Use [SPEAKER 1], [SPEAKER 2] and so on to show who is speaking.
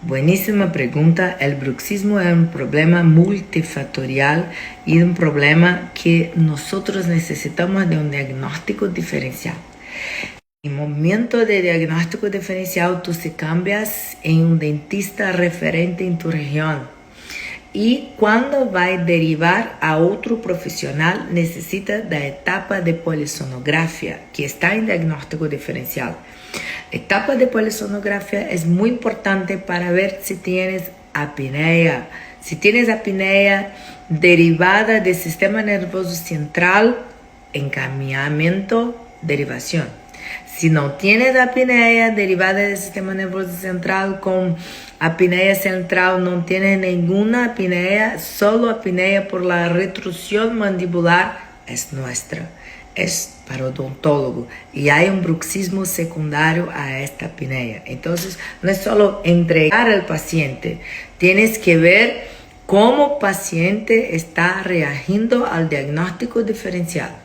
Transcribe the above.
[SPEAKER 1] Buenísima pregunta. El bruxismo es un problema multifactorial y un problema que nosotros necesitamos de un diagnóstico diferencial. En el momento de diagnóstico diferencial, tú se cambias en un dentista referente en tu región. Y cuando va a derivar a otro profesional, necesita la etapa de polisonografía, que está en diagnóstico diferencial. La etapa de polisonografía es muy importante para ver si tienes apnea. Si tienes apnea derivada del sistema nervioso central, encaminamiento, derivación. Si no tienes apnea derivada del sistema nervioso central con apnea central, no tienes ninguna apnea, solo apnea por la retrusión mandibular, es nuestra. Es para odontólogo y hay un bruxismo secundario a esta apnea. Entonces, no es solo entregar al paciente, tienes que ver cómo el paciente está reagiendo al diagnóstico diferencial.